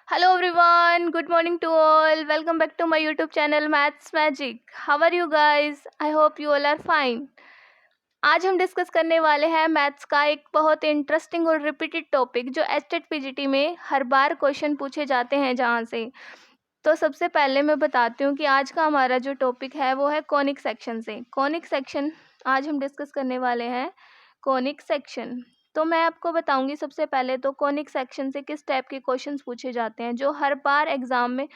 Hello everyone, good morning to all. Welcome back to my YouTube channel Maths Magic. How are you guys? I hope you all are fine. आज हम discuss करने वाले हैं maths का एक बहुत interesting और रिपीटेड टॉपिक जो एचटेट पीजीटी में हर बार क्वेश्चन पूछे जाते हैं जहाँ से। तो सबसे पहले मैं बताती हूँ कि आज का हमारा जो टॉपिक है वो है कॉनिक सेक्शन से। कॉनिक सेक्शन आज हम डिस्कस करने वाले हैं कॉनिक सेक्शन। तो मैं आपको बताऊंगी सबसे पहले तो कॉनिक सेक्शन से किस टाइप के क्वेश्चंस पूछे जाते हैं जो हर बार एग्ज़ाम में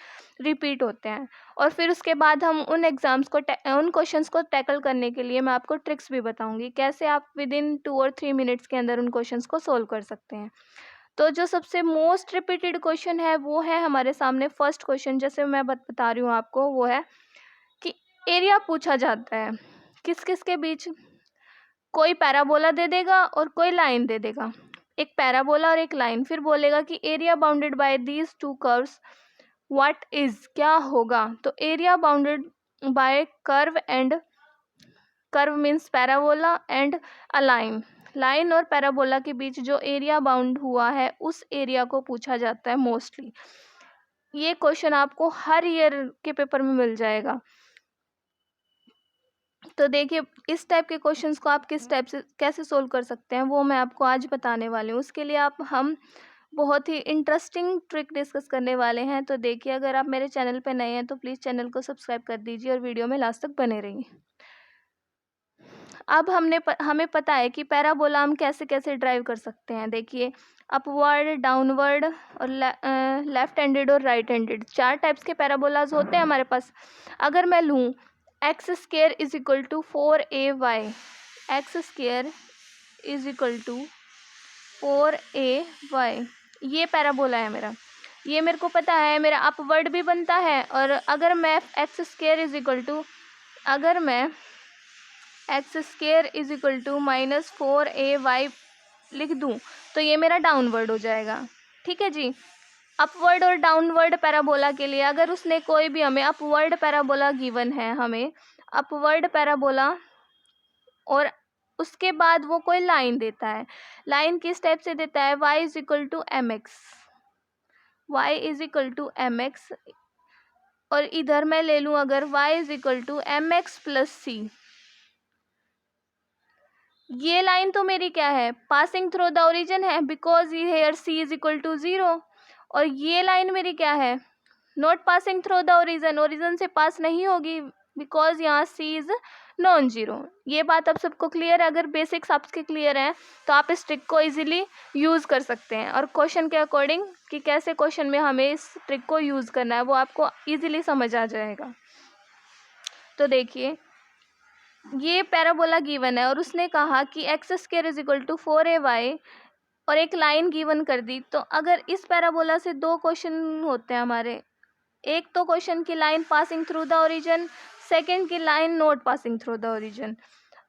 रिपीट होते हैं, और फिर उसके बाद हम उन उन क्वेश्चंस को टैकल करने के लिए मैं आपको ट्रिक्स भी बताऊंगी कैसे आप विद इन 2 और 3 मिनट्स के अंदर उन क्वेश्चंस को सोल्व कर सकते हैं। तो जो सबसे मोस्ट रिपीटेड क्वेश्चन है वो है हमारे सामने फर्स्ट क्वेश्चन, जैसे मैं बता रही हूँ आपको, वो है कि एरिया पूछा जाता है किस किस के बीच। कोई पैराबोला दे देगा और कोई लाइन दे देगा, एक पैराबोला और एक लाइन, फिर बोलेगा कि area bounded by these two curves what is, क्या होगा। तो area bounded bye curve and curve means parabola and a line, line और पैराबोला के बीच जो एरिया बाउंड हुआ है उस एरिया को पूछा जाता है मोस्टली। ये क्वेश्चन आपको हर ईयर के पेपर में मिल जाएगा। तो देखिए इस टाइप के क्वेश्चंस को आप किस टाइप से कैसे सोल्व कर सकते हैं वो मैं आपको आज बताने वाली हूँ। उसके लिए हम बहुत ही इंटरेस्टिंग ट्रिक डिस्कस करने वाले हैं। तो देखिए अगर आप मेरे चैनल पे नए हैं तो प्लीज़ चैनल को सब्सक्राइब कर दीजिए और वीडियो में लास्ट तक बने रहिए। अब हमें पता है कि पैराबोला हम कैसे कैसे ड्राइव कर सकते हैं। देखिए अपवर्ड, डाउनवर्ड और लेफ्ट हैंडेड और राइट हैंडेड, 4 टाइप्स के पैराबोलाज होते हैं हमारे पास। अगर मैं लूँ x square is equal to 4ay, x square is equal to 4ay, ये पैराबोला है मेरा, ये मेरे को पता है, मेरा अपवर्ड भी बनता है। और अगर मैं x square is equal to x square is equal to -4ay लिख दूँ तो ये मेरा डाउनवर्ड हो जाएगा। ठीक है जी। अपवर्ड और डाउनवर्ड पैराबोला के लिए अगर उसने कोई भी हमें अपवर्ड पैराबोला गिवन है, हमें अपवर्ड पैराबोला, और उसके बाद वो कोई लाइन देता है, लाइन किस टाइप से देता है, y is equal to m x, y is equal to m x, और इधर मैं ले लूँ अगर y is equal to m x plus c. ये लाइन तो मेरी क्या है, पासिंग थ्रू द ओरिजिन है because here c is equal to 0, और ये लाइन मेरी क्या है, not passing through the origin, origin से पास नहीं होगी बिकॉज यहाँ c इज नॉन जीरो। ये बात अब सबको क्लियर है। अगर बेसिक्स आपके क्लियर हैं तो आप इस ट्रिक को इजीली यूज़ कर सकते हैं, और क्वेश्चन के अकॉर्डिंग कि कैसे क्वेश्चन में हमें इस ट्रिक को यूज़ करना है वो आपको इजीली समझ आ जाएगा। तो देखिए ये पैराबोला गिवन है और उसने कहा कि x square is equal to 4ay और एक लाइन गिवन कर दी। तो अगर इस पैराबोला से 2 क्वेश्चन होते हैं हमारे, एक तो क्वेश्चन की line passing through the origin, second की line not passing through the origin.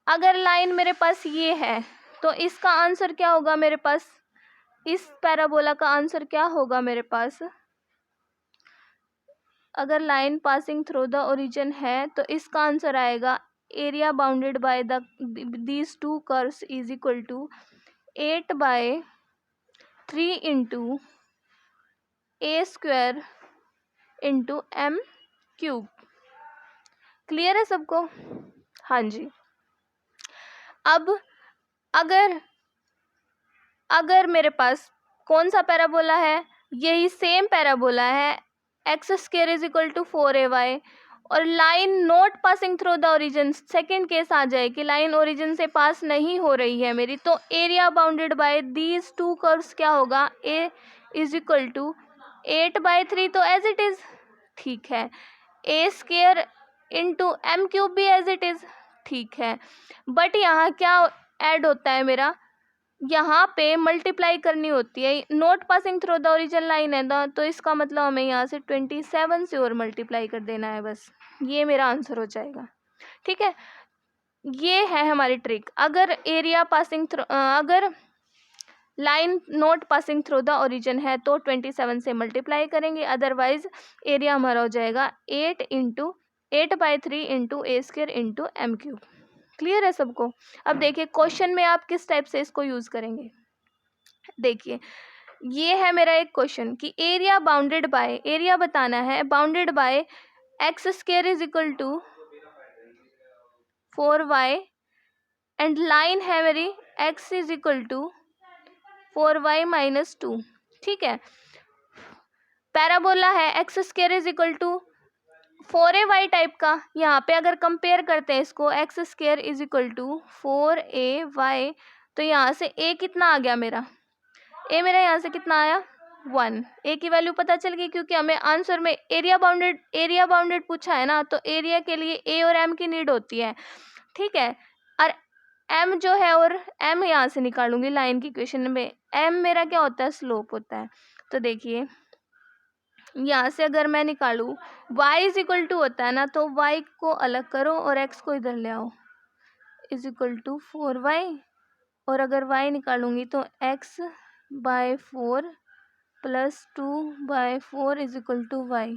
अगर लाइन मेरे पास ये है तो इसका आंसर क्या होगा मेरे पास, इस पैराबोला का आंसर क्या होगा मेरे पास, अगर line passing through the origin है तो इसका आंसर आएगा area bounded by these two curves is equal to 8/3 into a square into m cube. Clear है सबको? हाँ जी। अब अगर मेरे पास कौन सा पैराबोला है, यही सेम पैराबोला है, x square is equal to 4ay, और line not passing through the origin, second case आ जाए कि लाइन ओरिजिन से पास नहीं हो रही है मेरी, तो area bounded by these two curves क्या होगा, ए इज इक्वल टू 8/3, तो एज इट इज। ठीक है, ए स्क्वायर इंटू एम क्यूब भी एज इट इज। ठीक है, बट यहाँ क्या ऐड होता है मेरा, यहाँ पे मल्टीप्लाई करनी होती है, note passing through the origin line है ना, तो इसका मतलब हमें यहाँ से 27 से और मल्टीप्लाई कर देना है, बस ये मेरा आंसर हो जाएगा। ठीक है, ये है हमारी ट्रिक। अगर एरिया पासिंग थ्रू अगर line note passing through the origin है तो 27 से मल्टीप्लाई करेंगे, अदरवाइज एरिया हमारा हो जाएगा 8/3 into a square into m cube. Clear है सबको? अब देखिए क्वेश्चन में आप किस टाइप से इसको यूज़ करेंगे। देखिए ये है मेरा एक क्वेश्चन कि एरिया बाउंडेड बाय, एरिया बताना है bounded by x square is equal to 4y and line है मेरी x इज इक्वल टू 4y माइनस 2। ठीक है, पैराबोला है x square is equal to 4ay type का। यहाँ पे अगर कंपेयर करते हैं इसको, x square is equal to 4ay, तो यहाँ से a कितना आ गया मेरा, a मेरा यहाँ से कितना आया 1। a की वैल्यू पता चल गई क्योंकि हमें आंसर में एरिया बाउंडेड पूछा है ना, तो एरिया के लिए a और m की नीड होती है। ठीक है, और m जो है, और m यहाँ से निकालूंगी लाइन की इक्वेशन में, m मेरा क्या होता है स्लोप होता है। तो देखिए यहाँ से अगर मैं निकालूँ y इज इक्वल टू होता है ना, तो y को अलग करो और x को इधर ले आओ, इज इक्वल टू 4y, और अगर y निकालूंगी तो x by 4 plus 2/4 is equal to y।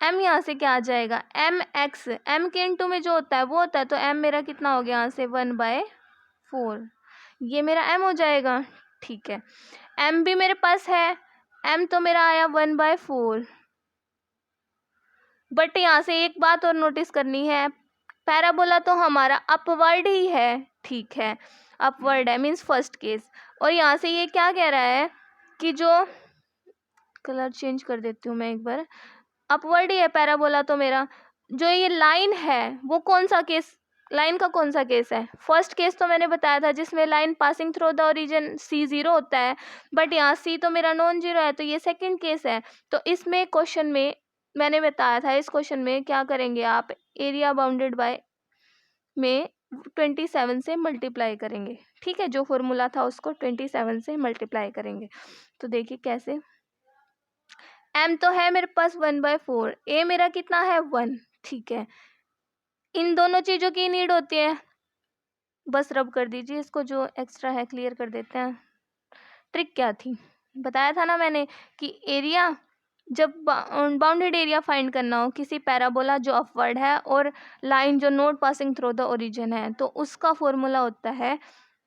m यहाँ से क्या आ जाएगा, m x, m के इंटू में जो होता है वो होता है, तो m मेरा कितना हो गया यहाँ से 1/4, ये मेरा m हो जाएगा। ठीक है, m भी मेरे पास है, m तो मेरा आया 1/4, बट यहाँ से एक बात और नोटिस करनी है, पैराबोला तो हमारा अपवर्ड ही है। ठीक है, अपवर्ड है मीन्स फर्स्ट केस, और यहाँ से ये क्या कह रहा है कि जो, कलर चेंज कर देती हूँ मैं एक बार, अपवर्ड ही है पैराबोला तो मेरा, जो ये लाइन है वो कौन सा केस, लाइन का कौन सा केस है, फर्स्ट केस तो मैंने बताया था जिसमें line passing through the origin c0 होता है, बट यहाँ c तो मेरा नॉन जीरो है, तो ये सेकंड केस है। तो इसमें क्वेश्चन में मैंने बताया था, इस क्वेश्चन में क्या करेंगे आप, एरिया बाउंडेड बाय में 27 से मल्टीप्लाई करेंगे। ठीक है, जो फॉर्मूला था उसको 27 से मल्टीप्लाई करेंगे। तो देखिए कैसे, m तो है मेरे पास 1/4, a मेरा कितना है 1। ठीक है, इन दोनों चीज़ों की नीड होती है, बस रब कर दीजिए इसको, जो एक्स्ट्रा है क्लियर कर देते हैं। ट्रिक क्या थी, बताया था ना मैंने कि एरिया, जब बाउंडेड एरिया फाइंड करना हो किसी पैराबोला जो अपवर्ड है और लाइन जो not passing through the origin है, तो उसका फॉर्मूला होता है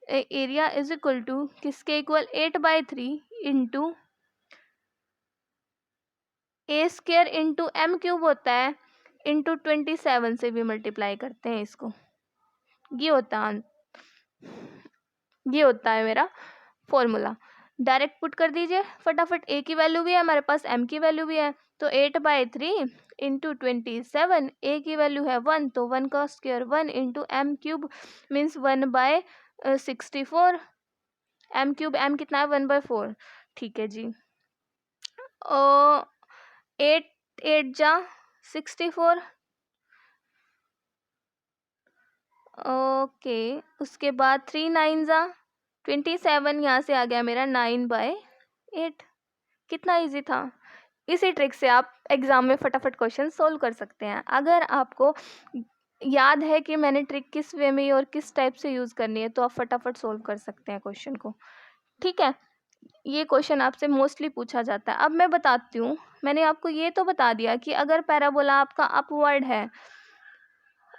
एरिया इज इक्वल टू किसके equal 8/3 into a square into m cube होता है, इंटू 27 से भी मल्टीप्लाई करते हैं इसको, ये होता है मेरा फॉर्मूला। डायरेक्ट पुट कर दीजिए फटाफट, a की वैल्यू भी है हमारे पास, m की वैल्यू भी है, तो 8/3 इंटू 27, a की वैल्यू है 1, तो 1 का square 1 into m cube means 1/64, m cube, m कितना है 1/4। ठीक है जी, 8 8 जा 64, ओके, उसके बाद 3 9 जा 27, यहाँ से आ गया मेरा 9/8। कितना इजी था, इसी ट्रिक से आप एग्ज़ाम में फटाफट क्वेश्चन सोल्व कर सकते हैं। अगर आपको याद है कि मैंने ट्रिक किस वे में और किस टाइप से यूज़ करनी है, तो आप फटाफट सोल्व कर सकते हैं क्वेश्चन को। ठीक है, ये क्वेश्चन आपसे मोस्टली पूछा जाता है। अब मैं बताती हूँ, मैंने आपको ये तो बता दिया कि अगर पैराबोला आपका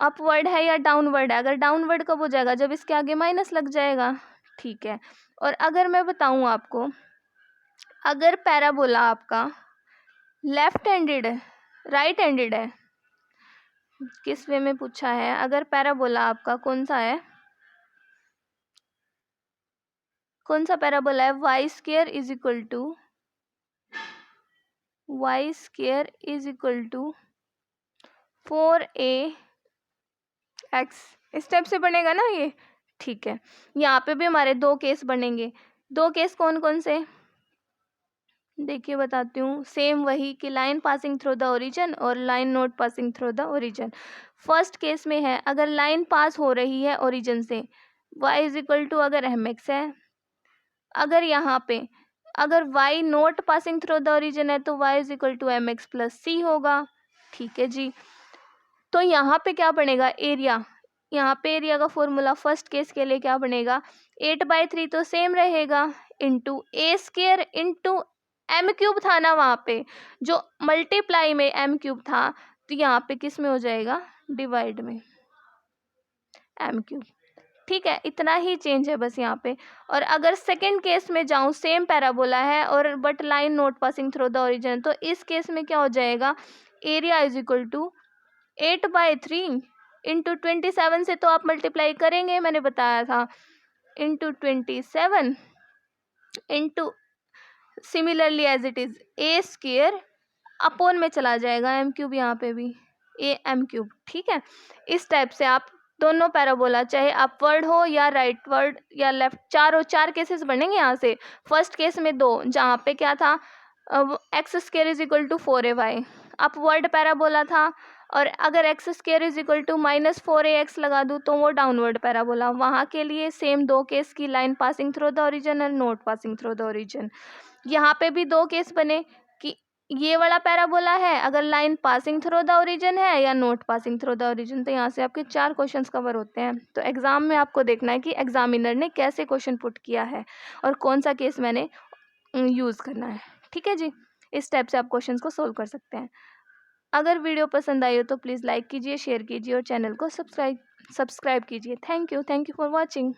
अपवर्ड है या डाउनवर्ड है। अगर डाउनवर्ड कब हो जाएगा, जब इसके आगे माइनस लग जाएगा। ठीक है, और अगर मैं बताऊँ आपको, अगर पैराबोला आपका लेफ्ट हैंडेड है, राइट हैंडेड है, किस वे में पूछा है, अगर पैराबोला आपका कौन सा है, कौन सा पैराबोला है, y square is equal to 4ax, इस टाइप से बनेगा ना ये। ठीक है, यहाँ पे भी हमारे दो केस बनेंगे। दो केस कौन कौन से, देखिए बताती हूँ, सेम वही कि line passing through the origin और line not passing through the origin. First case में है अगर लाइन पास हो रही है ओरिजिन से, y इज इक्वल टू अगर mx है, अगर यहाँ पे अगर y not passing through the origin है तो y is equal to mx plus c होगा। ठीक है जी, तो यहाँ पे क्या बनेगा, एरिया, यहाँ पे एरिया का फॉर्मूला फर्स्ट केस के लिए क्या बनेगा, 8/3 तो सेम रहेगा, into a square into m cube था ना, वहाँ पे जो मल्टीप्लाई में एम क्यूब था, तो यहाँ पे किस में हो जाएगा, डिवाइड में एम क्यूब। ठीक है, इतना ही चेंज है बस यहाँ पे। और अगर सेकंड केस में जाऊँ, सेम पैराबोला है और but line not passing through the origin, तो इस केस में क्या हो जाएगा, area is equal to 8/3 into 27 से तो आप मल्टीप्लाई करेंगे, मैंने बताया था, into 27 into similarly as it is a square upon में चला जाएगा एम क्यूब, यहाँ पे भी ए एम क्यूब। ठीक है, इस टाइप से आप दोनों पैराबोला, चाहे अपवर्ड हो या राइटवर्ड या लेफ्ट, चार केसेस बनेंगे यहाँ से। फर्स्ट केस में 2, जहाँ पे क्या था, x square is equal to 4ay upward parabola था, और अगर x square is equal to -4ax लगा दूँ तो वो डाउनवर्ड पैराबोला। वहाँ के लिए सेम 2 केस की, line passing through the origin और not passing through the origin. यहाँ पे भी 2 केस बने कि ये वाला पैराबोला है, अगर line passing through the origin है या note passing through the origin. तो यहाँ से आपके 4 क्वेश्चंस कवर होते हैं। तो एग्जाम में आपको देखना है कि एग्जामिनर ने कैसे क्वेश्चन पुट किया है और कौन सा केस मैंने यूज़ करना है। ठीक है जी, इस टाइप से आप क्वेश्चंस को सोल्व कर सकते हैं। अगर वीडियो पसंद आई हो तो प्लीज़ लाइक कीजिए, शेयर कीजिए और चैनल को सब्सक्राइब कीजिए। Thank you for watching.